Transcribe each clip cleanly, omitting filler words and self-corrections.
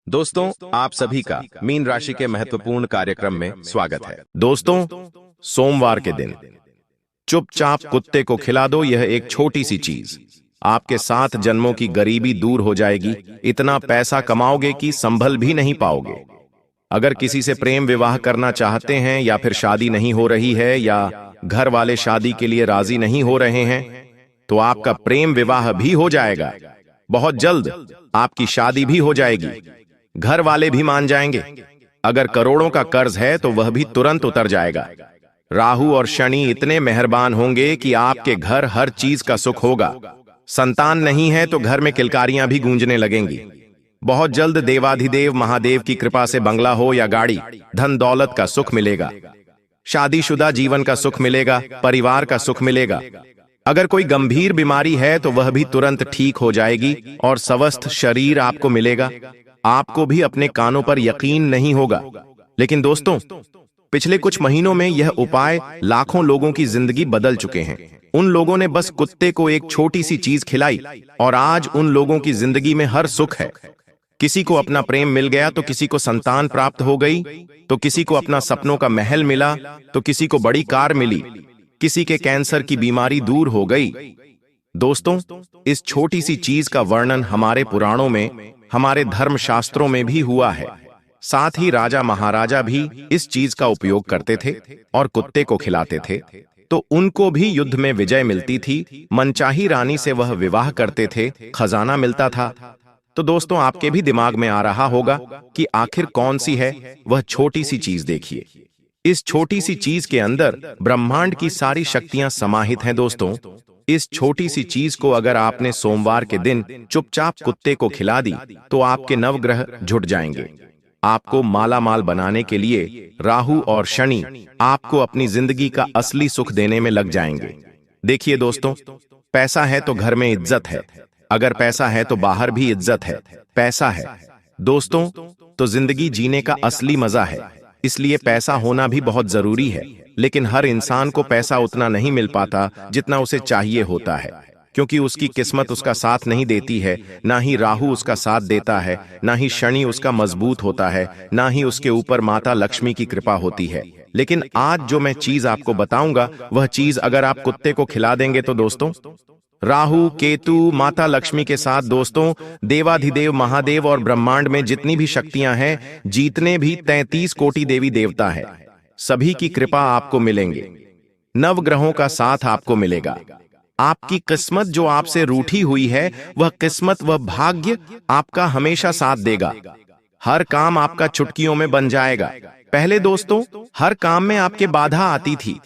दोस्तों, आप सभी का मीन राशि के महत्वपूर्ण कार्यक्रम में स्वागत है। दोस्तों, सोमवार के दिन चुपचाप कुत्ते को खिला दो। यह एक छोटी सी चीज आपके 7 जन्मों की गरीबी दूर हो जाएगी। इतना पैसा कमाओगे कि संभल भी नहीं पाओगे। अगर किसी से प्रेम विवाह करना चाहते हैं या फिर शादी नहीं हो रही है या घर वाले शादी के लिए राजी नहीं हो रहे हैं, तो आपका प्रेम विवाह भी हो जाएगा। बहुत जल्द आपकी शादी भी हो जाएगी। घर वाले भी मान जाएंगे। अगर करोड़ों का कर्ज है तो वह भी तुरंत उतर जाएगा। राहु और शनि इतने मेहरबान होंगे कि आपके घर हर चीज का सुख होगा। संतान नहीं है तो घर में किलकारियां भी गूंजने लगेंगी। बहुत जल्द देवाधिदेव महादेव की कृपा से बंगला हो या गाड़ी, धन दौलत का सुख मिलेगा। शादीशुदा जीवन का सुख मिलेगा, परिवार का सुख मिलेगा। अगर कोई गंभीर बीमारी है तो वह भी तुरंत ठीक हो जाएगी और स्वस्थ शरीर आपको मिलेगा। आपको भी अपने कानों पर यकीन नहीं होगा। लेकिन दोस्तों, पिछले कुछ महीनों में यह उपाय लाखों लोगों की जिंदगी बदल चुके हैं। उन लोगों ने बस कुत्ते को एक छोटी सी चीज खिलाई और आज उन लोगों की जिंदगी में हर सुख है। किसी को अपना प्रेम मिल गया तो किसी को संतान प्राप्त हो गई, तो किसी को अपना सपनों का महल मिला, तो किसी को बड़ी कार मिली, किसी के कैंसर की बीमारी दूर हो गई। दोस्तों, इस छोटी सी चीज का वर्णन हमारे पुराणों में, हमारे धर्मशास्त्रों में भी हुआ है। साथ ही राजा महाराजा भी इस चीज का उपयोग करते थे और कुत्ते को खिलाते थे, तो उनको भी युद्ध में विजय मिलती थी। मनचाही रानी से वह विवाह करते थे, खजाना मिलता था। तो दोस्तों, आपके भी दिमाग में आ रहा होगा कि आखिर कौन सी है वह छोटी सी चीज। देखिए, इस छोटी सी चीज के अंदर ब्रह्मांड की सारी शक्तियां समाहित हैं। दोस्तों, इस छोटी सी चीज को अगर आपने सोमवार के दिन चुपचाप कुत्ते को खिला दी तो आपके नवग्रह जुट जाएंगे। आपको माला माल बनाने के लिए राहु और शनि आपको अपनी जिंदगी का असली सुख देने में लग जाएंगे। देखिए दोस्तों, पैसा है तो घर में इज्जत है। अगर पैसा है तो बाहर भी इज्जत है। पैसा है दोस्तों तो जिंदगी जीने का असली मजा है। इसलिए पैसा होना भी बहुत जरूरी है। लेकिन हर इंसान को पैसा उतना नहीं मिल पाता जितना उसे चाहिए होता है, क्योंकि उसकी किस्मत उसका साथ नहीं देती है। ना ही राहु उसका साथ देता है, ना ही शनि उसका मजबूत होता है, ना ही उसके ऊपर माता लक्ष्मी की कृपा होती है। लेकिन आज जो मैं चीज आपको बताऊंगा, वह चीज अगर आप कुत्ते को खिला देंगे तो दोस्तों, राहु, केतु, माता लक्ष्मी के साथ दोस्तों देवाधिदेव महादेव और ब्रह्मांड में जितनी भी शक्तियां हैं, जितने भी 33 कोटि देवी देवता है, सभी की कृपा आपको मिलेंगे। नवग्रहों का साथ आपको मिलेगा। आपकी किस्मत जो आपसे रूठी हुई है, वह किस्मत, वह भाग्य आपका हमेशा साथ देगा। हर काम आपका चुटकियों में बन जाएगा। पहले दोस्तों, हर काम में आपके बाधा आती थी।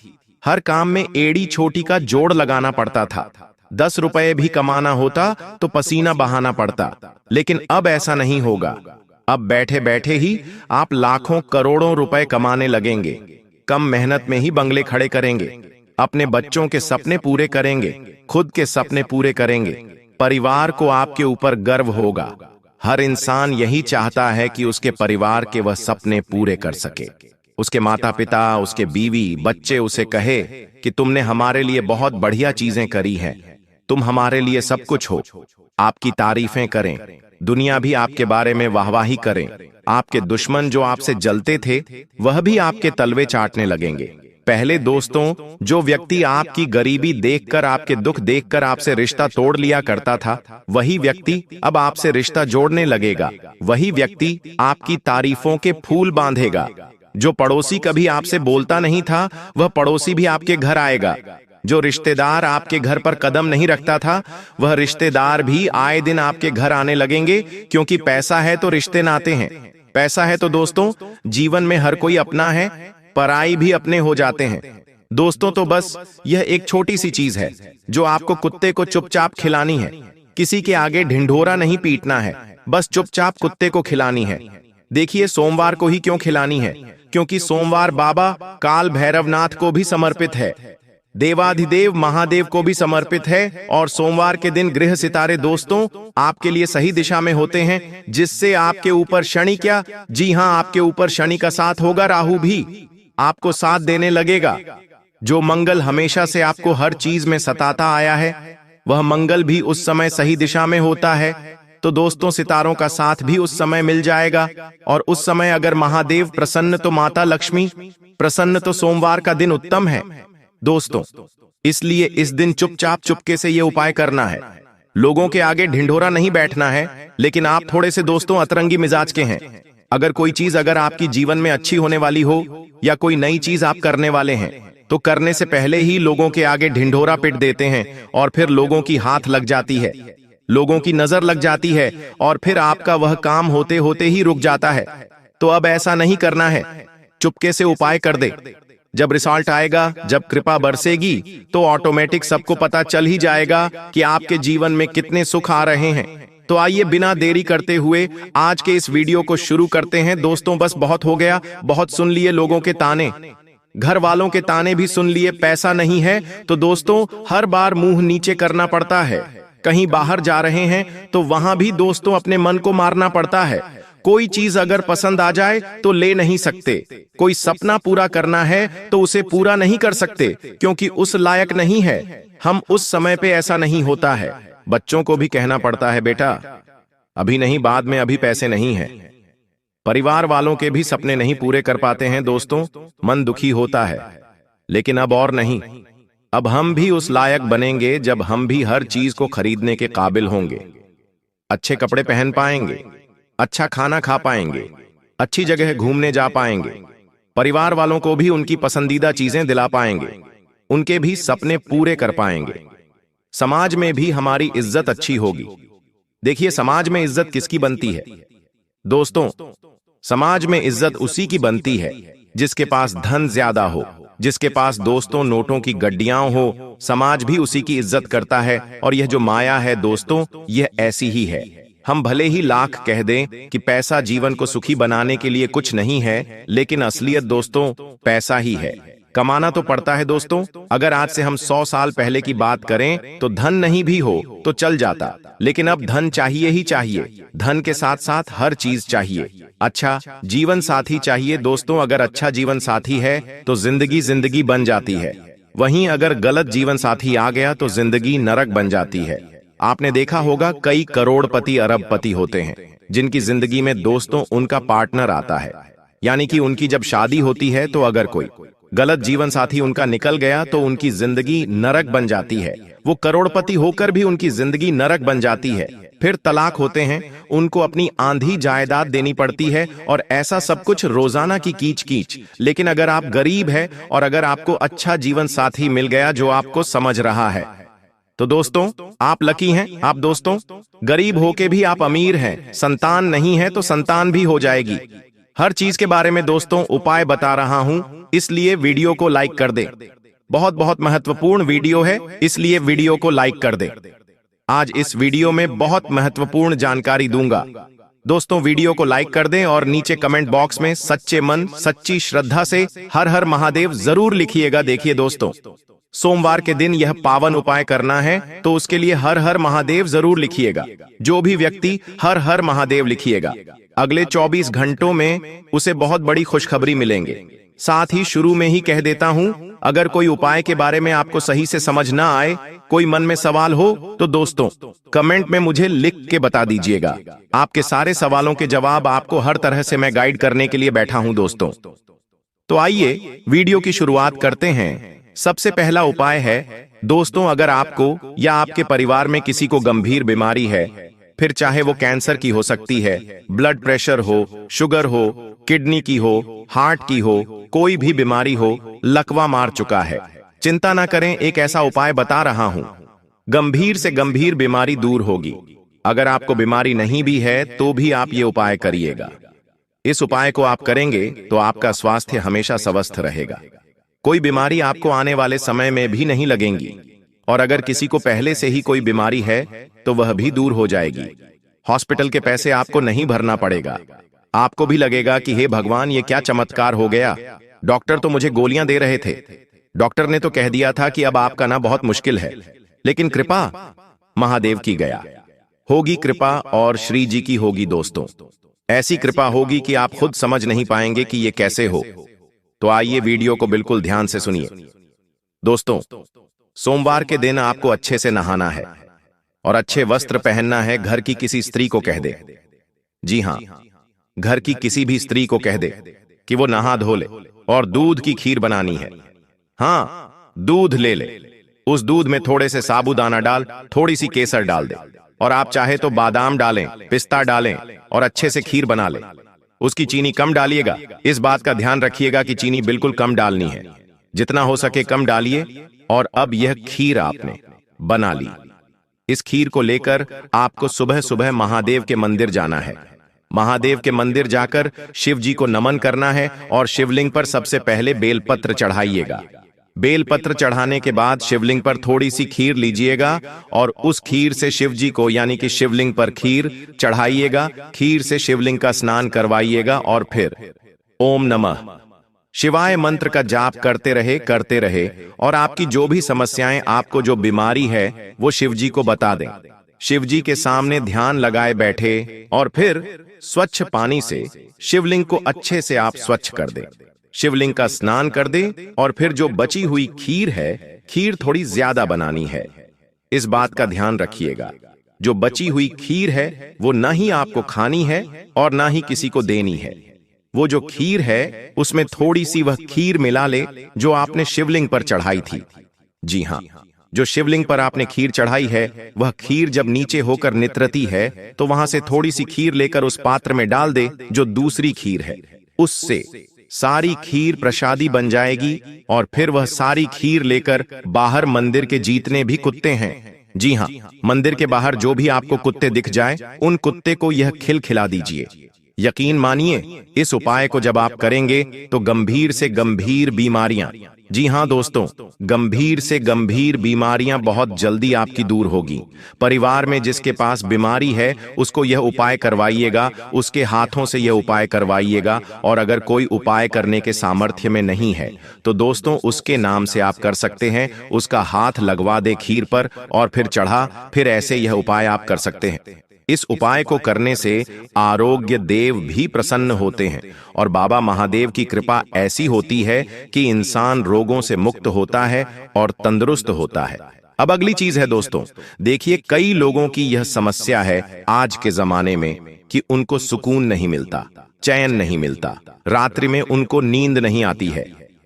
हर काम में एड़ी छोटी का जोड़ लगाना पड़ता था। 10 रुपए भी कमाना होता तो पसीना बहाना पड़ता। लेकिन अब ऐसा नहीं होगा। अब बैठे बैठे ही आप लाखों करोड़ों रुपए कमाने लगेंगे। कम मेहनत में ही बंगले खड़े करेंगे। अपने बच्चों के सपने पूरे करेंगे, खुद के सपने पूरे करेंगे। परिवार को आपके ऊपर गर्व होगा। हर इंसान यही चाहता है कि उसके परिवार के वह सपने पूरे कर सके। उसके माता पिता, उसके बीवी, बच्चे उसे कहे कि तुमने हमारे लिए बहुत बढ़िया चीजें करी हैं, तुम हमारे लिए सब कुछ हो। आपकी तारीफें करें, दुनिया भी आपके बारे में वाहवाही करें। आपके दुश्मन जो आपसे जलते थे, वह भी आपके तलवे चाटने लगेंगे। पहले दोस्तों, जो व्यक्ति आपकी गरीबी देखकर, आपके दुख देखकर आपसे रिश्ता तोड़ लिया करता था, वही व्यक्ति अब आपसे रिश्ता जोड़ने लगेगा। वही व्यक्ति आपकी तारीफों के फूल बांधेगा। जो पड़ोसी कभी आपसे बोलता नहीं था, वह पड़ोसी भी आपके घर आएगा। जो रिश्तेदार आपके घर पर कदम नहीं रखता था, वह रिश्तेदार भी आए दिन आपके घर आने लगेंगे। क्योंकि पैसा है तो रिश्ते नाते हैं। पैसा है तो दोस्तों जीवन में हर कोई अपना है, पराई भी अपने हो जाते हैं। दोस्तों, तो बस यह एक छोटी सी चीज है जो आपको कुत्ते को चुपचाप खिलानी है। किसी के आगे ढिंढोरा नहीं पीटना है, बस चुपचाप कुत्ते को खिलानी है। देखिए, सोमवार को ही क्यों खिलानी है? क्योंकि सोमवार बाबा काल भैरवनाथ को भी समर्पित है, देवाधिदेव महादेव को भी समर्पित है। और सोमवार के दिन ग्रह सितारे दोस्तों आपके लिए सही दिशा में होते हैं, जिससे आपके ऊपर शनि क्या, जी हां, आपके ऊपर शनि का साथ होगा। राहु भी आपको साथ देने लगेगा। जो मंगल हमेशा से आपको हर चीज में सताता आया है, वह मंगल भी उस समय सही दिशा में होता है। तो दोस्तों सितारों का साथ भी उस समय मिल जाएगा। और उस समय अगर महादेव प्रसन्न तो माता लक्ष्मी प्रसन्न, तो सोमवार का दिन उत्तम है दोस्तों। इसलिए इस दिन चुपचाप चुपके से ये उपाय करना है। लोगों के आगे ढिंढोरा नहीं बैठना है। लेकिन आप थोड़े से दोस्तों अतरंगी मिजाज के हैं। अगर कोई चीज अगर आपकी जीवन में अच्छी होने वाली हो या कोई नई चीज आप करने वाले हैं, तो करने से पहले ही लोगों के आगे ढिंढोरा पिट देते हैं और फिर लोगों की हाथ लग जाती है, लोगों की नजर लग जाती है और फिर आपका वह काम होते होते ही रुक जाता है। तो अब ऐसा नहीं करना है, चुपके से उपाय कर दे। जब रिजल्ट आएगा, जब कृपा बरसेगी, तो ऑटोमेटिक सबको पता चल ही जाएगा कि आपके जीवन में कितने सुख आ रहे हैं। तो आइए बिना देरी करते हुए आज के इस वीडियो को शुरू करते हैं दोस्तों। बस बहुत हो गया, बहुत सुन लिए लोगों के ताने, घर वालों के ताने भी सुन लिए। पैसा नहीं है तो दोस्तों हर बार मुंह नीचे करना पड़ता है। कहीं बाहर जा रहे हैं तो वहां भी दोस्तों अपने मन को मारना पड़ता है। कोई चीज अगर पसंद आ जाए तो ले नहीं सकते। कोई सपना पूरा करना है तो उसे पूरा नहीं कर सकते क्योंकि उस लायक नहीं है हम। उस समय पे ऐसा नहीं होता है। बच्चों को भी कहना पड़ता है, बेटा अभी नहीं, बाद में, अभी पैसे नहीं है। परिवार वालों के भी सपने नहीं पूरे कर पाते हैं दोस्तों, मन दुखी होता है। लेकिन अब और नहीं, अब हम भी उस लायक बनेंगे जब हम भी हर चीज को खरीदने के काबिल होंगे। अच्छे कपड़े पहन पाएंगे, अच्छा खाना खा पाएंगे, अच्छी जगह घूमने जा पाएंगे, परिवार वालों को भी उनकी पसंदीदा चीजें दिला पाएंगे, उनके भी सपने पूरे कर पाएंगे। समाज में भी हमारी इज्जत अच्छी होगी। देखिए समाज में इज्जत किसकी बनती है दोस्तों? समाज में इज्जत उसी की बनती है जिसके पास धन ज्यादा हो, जिसके पास दोस्तों नोटों की गड्डियां हो। समाज भी उसी की इज्जत करता है। और यह जो माया है दोस्तों, यह ऐसी ही है। हम भले ही लाख कह दें कि पैसा जीवन को सुखी बनाने के लिए कुछ नहीं है, लेकिन असलियत दोस्तों पैसा ही है। कमाना तो पड़ता है दोस्तों। अगर आज से हम 100 साल पहले की बात करें तो धन नहीं भी हो तो चल जाता, लेकिन अब धन चाहिए ही चाहिए। धन के साथ साथ हर चीज चाहिए। अच्छा जीवन साथी चाहिए दोस्तों। अगर अच्छा जीवन साथी है तो जिंदगी जिंदगी बन जाती है। वहीं अगर गलत जीवन साथी आ गया तो जिंदगी नरक बन जाती है। आपने देखा होगा कई करोड़पति अरबपति होते हैं जिनकी जिंदगी में दोस्तों उनका पार्टनर आता है। यानी कि उनकी जब शादी होती है तो अगर कोई गलत जीवन साथी उनका निकल गया तो उनकी जिंदगी नरक बन जाती है। वो करोड़पति होकर भी उनकी जिंदगी नरक बन जाती है। फिर तलाक होते हैं, उनको अपनी आंधी जायदाद देनी पड़ती है और ऐसा सब कुछ रोजाना की कीच कीच। लेकिन अगर आप गरीब हैं और अगर आपको अच्छा जीवन साथी मिल गया जो आपको समझ रहा है, तो दोस्तों आप लकी हैं। आप दोस्तों गरीब होके भी आप अमीर हैं। संतान नहीं है तो संतान भी हो जाएगी। हर चीज के बारे में दोस्तों उपाय बता रहा हूं, इसलिए वीडियो को लाइक कर दे। बहुत बहुत महत्वपूर्ण वीडियो है, इसलिए वीडियो को लाइक कर दे। आज इस वीडियो में बहुत महत्वपूर्ण जानकारी दूंगा दोस्तों। वीडियो को लाइक कर दें और नीचे कमेंट बॉक्स में सच्चे मन सच्ची श्रद्धा से हर हर महादेव जरूर लिखिएगा। देखिए दोस्तों सोमवार के दिन यह पावन उपाय करना है तो उसके लिए हर हर महादेव जरूर लिखिएगा। जो भी व्यक्ति हर हर महादेव लिखिएगा, अगले 24 घंटों में उसे बहुत बड़ी खुशखबरी मिलेंगे। साथ ही शुरू में ही कह देता हूं, अगर कोई उपाय के बारे में आपको सही से समझ ना आए, कोई मन में सवाल हो, तो दोस्तों कमेंट में मुझे लिख के बता दीजिएगा। आपके सारे सवालों के जवाब आपको हर तरह से मैं गाइड करने के लिए बैठा हूं दोस्तों। तो आइए वीडियो की शुरुआत करते हैं। सबसे पहला उपाय है दोस्तों, अगर आपको या आपके परिवार में किसी को गंभीर बीमारी है, फिर चाहे वो कैंसर की हो सकती है, ब्लड प्रेशर हो, शुगर हो, किडनी की हो, हार्ट की हो, कोई भी बीमारी हो, लकवा मार चुका है, चिंता ना करें, एक ऐसा उपाय बता रहा हूं। गंभीर से गंभीर बीमारी दूर होगी। अगर आपको बीमारी नहीं भी है तो भी आप ये उपाय करिएगा। इस उपाय को आप करेंगे तो आपका स्वास्थ्य हमेशा स्वस्थ रहेगा। कोई बीमारी आपको आने वाले समय में भी नहीं लगेगी। और अगर किसी को पहले से ही कोई बीमारी है तो वह भी दूर हो जाएगी। हॉस्पिटल के पैसे आपको नहीं भरना पड़ेगा। आपको भी लगेगा कि हे भगवान, ये क्या चमत्कार हो गया। डॉक्टर तो मुझे गोलियां दे रहे थे, डॉक्टर ने तो कह दिया था कि अब आपका ना बहुत मुश्किल है, लेकिन कृपा महादेव की गया होगी कृपा और श्री जी की होगी दोस्तों। ऐसी कृपा होगी कि आप खुद समझ नहीं पाएंगे कि ये कैसे हो। तो आइए वीडियो को बिल्कुल ध्यान से सुनिए दोस्तों। सोमवार के दिन आपको अच्छे से नहाना है। और अच्छे वस्त्र पहनना है। घर की किसी स्त्री को कह दे, जी हां, घर की किसी भी स्त्री को कह दे कि वो नहा धो ले और दूध की खीर बनानी है। हाँ, दूध ले ले, उस दूध में थोड़े से साबूदाना डाल, थोड़ी सी केसर डाल दे, और आप चाहे तो बादाम डालें, पिस्ता डालें और अच्छे से खीर बना ले। उसकी चीनी कम डालिएगा। इस बात का ध्यान रखिएगा कि चीनी बिल्कुल कम डालनी है, जितना हो सके कम डालिए। और अब यह खीर आपने बना ली। इस खीर को लेकर आपको सुबह सुबह महादेव के मंदिर जाना है। महादेव के मंदिर जाकर शिव जी को नमन करना है और शिवलिंग पर सबसे पहले बेलपत्र चढ़ाइएगा। बेलपत्र चढ़ाने के बाद शिवलिंग पर थोड़ी सी खीर लीजिएगा और उस खीर से शिव जी को, यानी कि शिवलिंग पर खीर चढ़ाइएगा। खीर से शिवलिंग का स्नान करवाइएगा और फिर ओम नमः शिवाय मंत्र का जाप करते रहे और आपकी जो भी समस्याएं, आपको जो बीमारी है, वो शिव जी को बता दें। शिव जी के सामने ध्यान लगाए बैठे और फिर स्वच्छ पानी से शिवलिंग को अच्छे से आप स्वच्छ कर दें। शिवलिंग का स्नान कर दें और फिर जो बची हुई खीर है, खीर थोड़ी ज्यादा बनानी है। इस बात का ध्यान रखिएगा, जो बची हुई खीर है वो ना ही आपको खानी है और ना ही किसी को देनी है। वो जो खीर है उसमें थोड़ी सी वह खीर मिला ले जो आपने शिवलिंग पर चढ़ाई थी। जी हां, जो शिवलिंग पर आपने खीर चढ़ाई है, वह खीर जब नीचे होकर नितरती है तो वहां से थोड़ी सी खीर लेकर उस पात्र में डाल दे जो दूसरी खीर है। उससे सारी खीर प्रसादी बन जाएगी और फिर वह सारी खीर लेकर बाहर मंदिर के जितने भी कुत्ते हैं, जी हां, मंदिर के बाहर जो भी आपको कुत्ते दिख जाए, उन कुत्ते को यह खिल खिला दीजिए। यकीन मानिए, इस उपाय को जब आप करेंगे तो गंभीर से गंभीर बीमारियां, जी हां दोस्तों, गंभीर से गंभीर बीमारियां बहुत जल्दी आपकी दूर होगी। परिवार में जिसके पास बीमारी है उसको यह उपाय करवाइएगा, उसके हाथों से यह उपाय करवाइएगा। और अगर कोई उपाय करने के सामर्थ्य में नहीं है तो दोस्तों उसके नाम से आप कर सकते हैं। उसका हाथ लगवा दे खीर पर और फिर चढ़ा, फिर ऐसे यह उपाय आप कर सकते हैं। इस उपाय को करने से आरोग्य देव भी प्रसन्न होते हैं और बाबा महादेव की कृपा ऐसी होती है कि इंसान रोगों से मुक्त होता है और तंदुरुस्त होता है। अब अगली चीज है दोस्तों, देखिए कई लोगों की यह समस्या है आज के जमाने में कि उनको सुकून नहीं मिलता, चैन नहीं मिलता, रात्रि में उनको नींद नहीं आती है।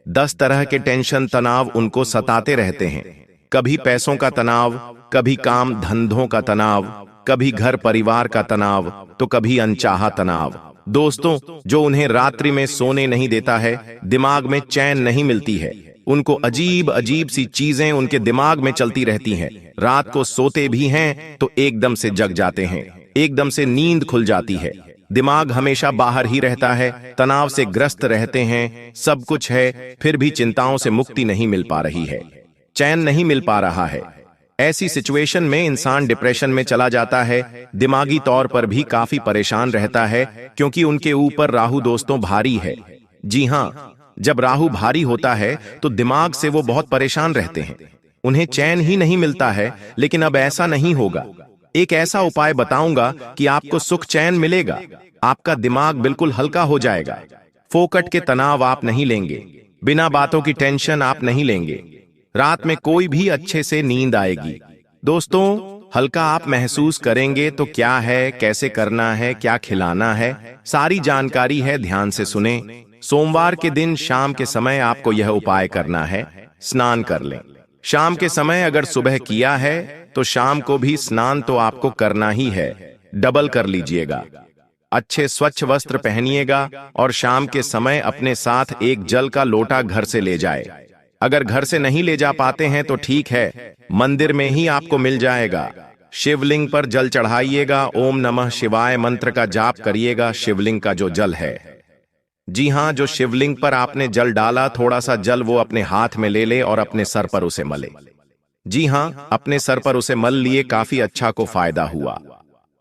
10 तरह के टेंशन, तनाव उनको सताते रहते हैं। कभी पैसों का तनाव, कभी काम धंधों का तनाव, कभी घर परिवार का तनाव, तो कभी अनचाहा तनाव। दोस्तों, जो उन्हें रात्रि में सोने नहीं देता है, दिमाग में चैन नहीं मिलती है, उनको अजीब अजीब सी चीजें उनके दिमाग में चलती रहती हैं। रात को सोते भी हैं तो एकदम से जग जाते हैं, एकदम से नींद खुल जाती है, दिमाग हमेशा बाहर ही रहता है, तनाव से ग्रस्त रहते हैं। सब कुछ है फिर भी चिंताओं से मुक्ति नहीं मिल पा रही है, चैन नहीं मिल पा रहा है। ऐसी सिचुएशन में इंसान डिप्रेशन में चला जाता है, दिमागी तौर पर भी काफी परेशान रहता है क्योंकि उनके ऊपर राहु दोस्तों भारी है। जी हां, जब राहु भारी होता है तो दिमाग से वो बहुत परेशान रहते हैं, उन्हें चैन ही नहीं मिलता है। लेकिन अब ऐसा नहीं होगा। एक ऐसा उपाय बताऊंगा कि आपको सुख चैन मिलेगा, आपका दिमाग बिल्कुल हल्का हो जाएगा, फोकट के तनाव आप नहीं लेंगे, बिना बातों की टेंशन आप नहीं लेंगे, रात में कोई भी अच्छे से नींद आएगी। दोस्तों, हल्का आप महसूस करेंगे तो क्या है, कैसे करना है, क्या खिलाना है, सारी जानकारी है, ध्यान से सुने। सोमवार के दिन शाम के समय आपको यह उपाय करना है। स्नान कर लें। शाम के समय अगर सुबह किया है तो शाम को भी स्नान तो आपको करना ही है, डबल कर लीजिएगा। अच्छे स्वच्छ वस्त्र पहनिएगा और शाम के समय अपने साथ एक जल का लोटा घर से ले जाए। अगर घर से नहीं ले जा पाते हैं तो ठीक है, मंदिर में ही आपको मिल जाएगा। शिवलिंग पर जल चढ़ाइएगा, ओम नमः शिवाय मंत्र का जाप करिएगा शिवलिंग का जो जल है। जी हां, जो शिवलिंग पर आपने जल डाला, थोड़ा सा जल वो अपने हाथ में ले ले और अपने सर पर उसे मले। जी हां, अपने सर पर उसे मल लिए, काफी अच्छा को फायदा हुआ।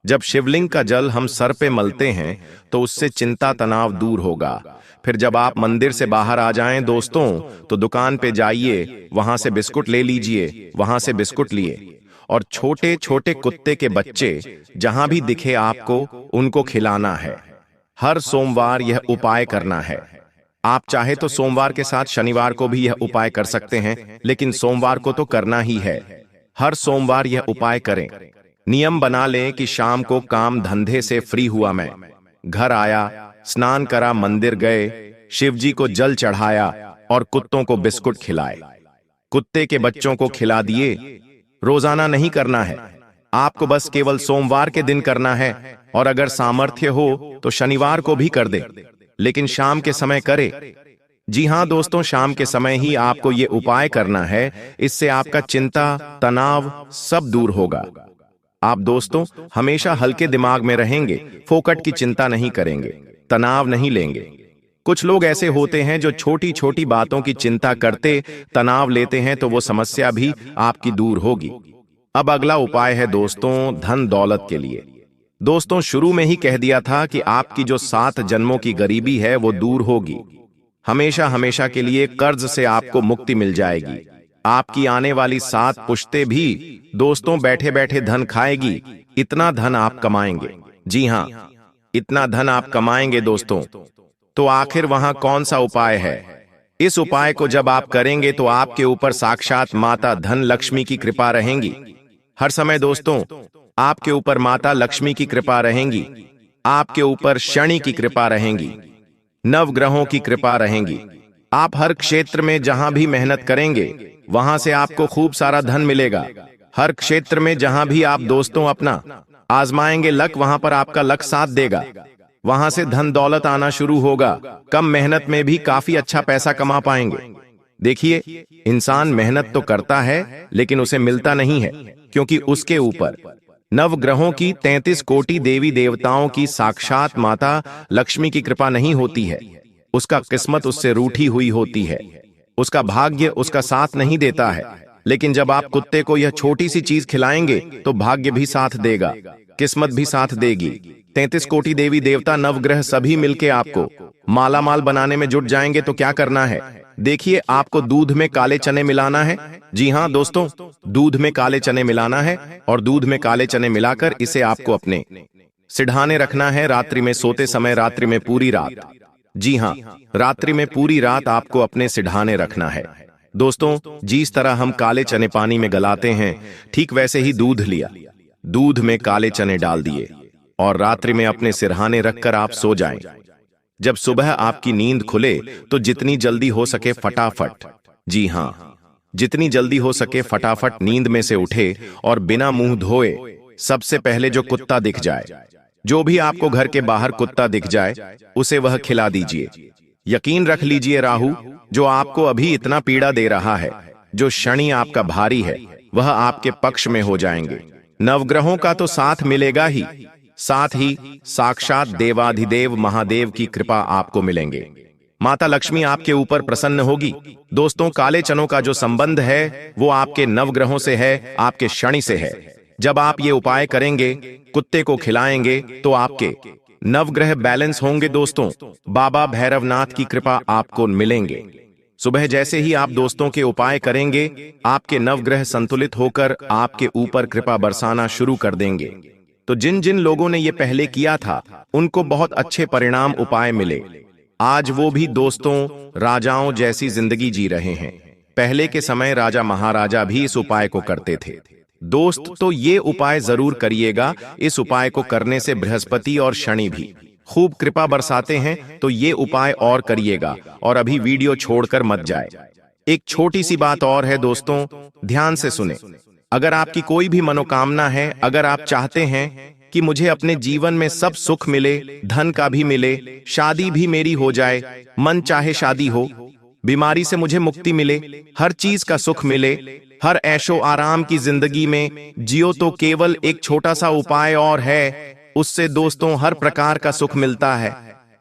जब शिवलिंग का जल हम सर पे मलते हैं तो उससे चिंता तनाव दूर होगा। फिर जब आप मंदिर से बाहर आ जाएं दोस्तों, तो दुकान पे जाइए, वहां से बिस्कुट ले लीजिए। वहां से बिस्कुट लिए और छोटे छोटे कुत्ते के बच्चे जहां भी दिखे आपको, उनको खिलाना है। हर सोमवार यह उपाय करना है। आप चाहे तो सोमवार के साथ शनिवार को भी यह उपाय कर सकते हैं, लेकिन सोमवार को तो करना ही है। हर सोमवार यह उपाय करें। नियम बना लें कि शाम को काम धंधे से फ्री हुआ मैं, घर आया, स्नान करा, मंदिर गए, शिवजी को जल चढ़ाया और कुत्तों को बिस्कुट खिलाए। कुत्ते के बच्चों को खिला दिए। रोजाना नहीं करना है, आपको बस केवल सोमवार के दिन करना है, और अगर सामर्थ्य हो तो शनिवार को भी कर दे, लेकिन शाम के समय करे। जी हां दोस्तों, शाम के समय ही आपको ये उपाय करना है। इससे आपका चिंता, तनाव सब दूर होगा। आप दोस्तों हमेशा हल्के दिमाग में रहेंगे, फोकट की चिंता नहीं करेंगे, तनाव नहीं लेंगे। कुछ लोग ऐसे होते हैं जो छोटी छोटी बातों की चिंता करते, तनाव लेते हैं, तो वो समस्या भी आपकी दूर होगी। अब अगला उपाय है दोस्तों धन दौलत के लिए। दोस्तों शुरू में ही कह दिया था कि आपकी जो 7 जन्मों की गरीबी है वो दूर होगी। हमेशा हमेशा के लिए कर्ज से आपको मुक्ति मिल जाएगी। आपकी आने वाली 7 पुश्तें भी दोस्तों बैठे बैठे धन खाएगी। इतना धन आप कमाएंगे, जी हां, इतना धन आप कमाएंगे दोस्तों। तो आखिर वहां कौन सा उपाय है? इस उपाय को जब आप करेंगे तो आपके ऊपर साक्षात माता धन लक्ष्मी की कृपा रहेंगी। हर समय दोस्तों आपके ऊपर माता लक्ष्मी की कृपा रहेंगी, आपके ऊपर शनि की कृपा रहेंगी, नवग्रहों की कृपा रहेंगी। आप हर क्षेत्र में जहां भी मेहनत करेंगे वहां से आपको खूब सारा धन मिलेगा। हर क्षेत्र में जहां भी आप दोस्तों अपना आजमाएंगे लक, वहां पर आपका लक साथ देगा। वहां से धन दौलत आना शुरू होगा। कम मेहनत में भी काफी अच्छा पैसा कमा पाएंगे। देखिए, इंसान मेहनत तो करता है लेकिन उसे मिलता नहीं है, क्योंकि उसके ऊपर नवग्रहों की 33 कोटि देवी देवताओं की साक्षात माता लक्ष्मी की कृपा नहीं होती है। उसका किस्मत उससे रूठी हुई होती है, उसका भाग्य उसका साथ नहीं देता है। लेकिन जब आप कुत्ते को यह छोटी सी चीज खिलाएंगे तो भाग्य भी साथ देगा, किस्मत भी साथ देगी। 33 कोटि देवी देवता नवग्रह सभी मिलके आपको माला माल बनाने में जुट जाएंगे। तो क्या करना है? देखिए, आपको दूध में काले चने मिलाना है। जी हां दोस्तों, दूध में काले चने मिलाना है, और दूध में काले चने मिलाकर इसे आपको अपने सिढ़ाने रखना है रात्रि में सोते समय, रात्रि में पूरी रात। जी हां, रात्रि में पूरी रात आपको अपने सिढ़ाने रखना है। दोस्तों जिस तरह हम काले चने पानी में गलाते हैं, ठीक वैसे ही दूध लिया, दूध में काले चने डाल दिए और रात्रि में अपने सिरहाने रखकर आप सो जाएं। जब सुबह आपकी नींद खुले तो जितनी जल्दी हो सके फटाफट, जी हां, जितनी जल्दी हो सके फटाफट नींद में से उठे और बिना मुंह धोए सबसे पहले जो कुत्ता दिख जाए, जो भी आपको घर के बाहर कुत्ता दिख जाए, उसे वह खिला दीजिए। यकीन रख लीजिए, राहु जो आपको अभी इतना पीड़ा दे रहा है, जो शनि आपका भारी है, वह आपके पक्ष में हो जाएंगे। नवग्रहों का तो साथ मिलेगा ही, साथ ही साक्षात देवाधिदेव महादेव की कृपा आपको मिलेंगे। माता लक्ष्मी आपके ऊपर प्रसन्न होगी। दोस्तों काले चनों का जो संबंध है वो आपके नवग्रहों से है, आपके शनि से है। जब आप ये उपाय करेंगे, कुत्ते को खिलाएंगे, तो आपके नवग्रह बैलेंस होंगे दोस्तों। बाबा भैरवनाथ की कृपा आपको मिलेंगे। सुबह जैसे ही आप दोस्तों के उपाय करेंगे, आपके नवग्रह संतुलित होकर आपके ऊपर कृपा बरसाना शुरू कर देंगे। तो जिन जिन लोगों ने ये पहले किया था उनको बहुत अच्छे परिणाम उपाय मिले। आज वो भी दोस्तों राजाओं जैसी जिंदगी जी रहे हैं। पहले के समय राजा महाराजा भी इस उपाय को करते थे। दोस्त तो ये उपाय जरूर करिएगा। इस उपाय को करने से बृहस्पति और शनि भी खूब कृपा बरसाते हैं, तो ये उपाय और करिएगा। और अभी वीडियो छोड़कर मत जाए। एक छोटी सी बात और है दोस्तों, ध्यान से सुने। अगर आपकी कोई भी मनोकामना है, अगर आप चाहते हैं कि मुझे अपने जीवन में सब सुख मिले, धन का भी मिले, शादी भी मेरी हो जाए, मन चाहे शादी हो, बीमारी से मुझे मुक्ति मिले, हर चीज का सुख मिले, हर ऐशो आराम की जिंदगी में जियो, तो केवल एक छोटा सा उपाय और है, उससे दोस्तों हर प्रकार का सुख मिलता है।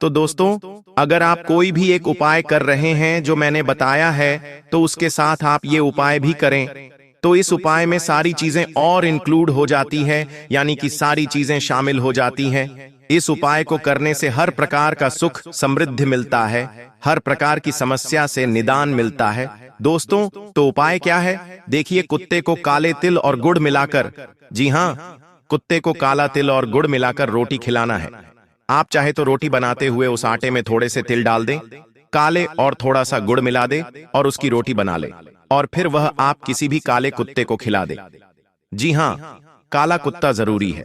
तो दोस्तों अगर आप कोई भी एक उपाय कर रहे हैं जो मैंने बताया है, तो उसके साथ आप ये उपाय भी करें, तो इस उपाय में सारी चीजें और इंक्लूड हो जाती है, यानी कि सारी चीजें शामिल हो जाती हैं। इस उपाय को करने से हर प्रकार का सुख समृद्धि मिलता है, हर प्रकार की समस्या से निदान मिलता है। दोस्तों तो उपाय क्या है? देखिए, कुत्ते को काले तिल और गुड़ मिलाकर, जी हां, कुत्ते को काला तिल और गुड़ मिलाकर रोटी खिलाना है। आप चाहे तो रोटी बनाते हुए उस आटे में थोड़े से तिल डाल दें, काले और थोड़ा सा गुड़ मिला दे और उसकी रोटी बना ले, और फिर वह आप किसी भी काले कुत्ते को खिला दे। जी हां, काला कुत्ता जरूरी है।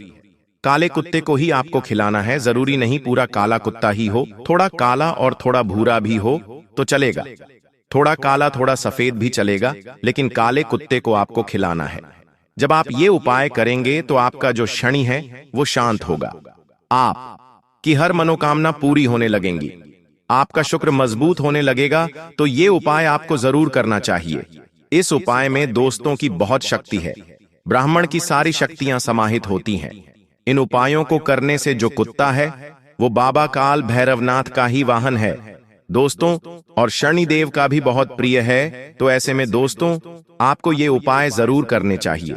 काले कुत्ते को ही आपको खिलाना है, जरूरी नहीं पूरा काला कुत्ता ही हो, थोड़ा काला और थोड़ा भूरा भी हो तो चलेगा, थोड़ा काला थोड़ा सफेद भी चलेगा, लेकिन काले कुत्ते को आपको खिलाना है। जब आप ये उपाय करेंगे तो आपका जो शनि है वो शांत होगा, आप की हर मनोकामना पूरी होने लगेंगी, आपका शुक्र मजबूत होने लगेगा। तो ये उपाय आपको जरूर करना चाहिए। इस उपाय में दोस्तों की बहुत शक्ति है, ब्राह्मण की सारी शक्तियां समाहित होती हैं। इन उपायों को करने से जो कुत्ता है वो बाबा काल भैरवनाथ का ही वाहन है दोस्तों, और शनिदेव का भी बहुत प्रिय है। तो ऐसे में दोस्तों आपको ये उपाय जरूर करने चाहिए।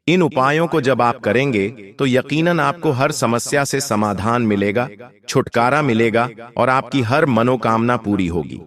इन उपायों को जब आप करेंगे तो यकीनन आपको हर समस्या से समाधान मिलेगा, छुटकारा मिलेगा और आपकी हर मनोकामना पूरी होगी।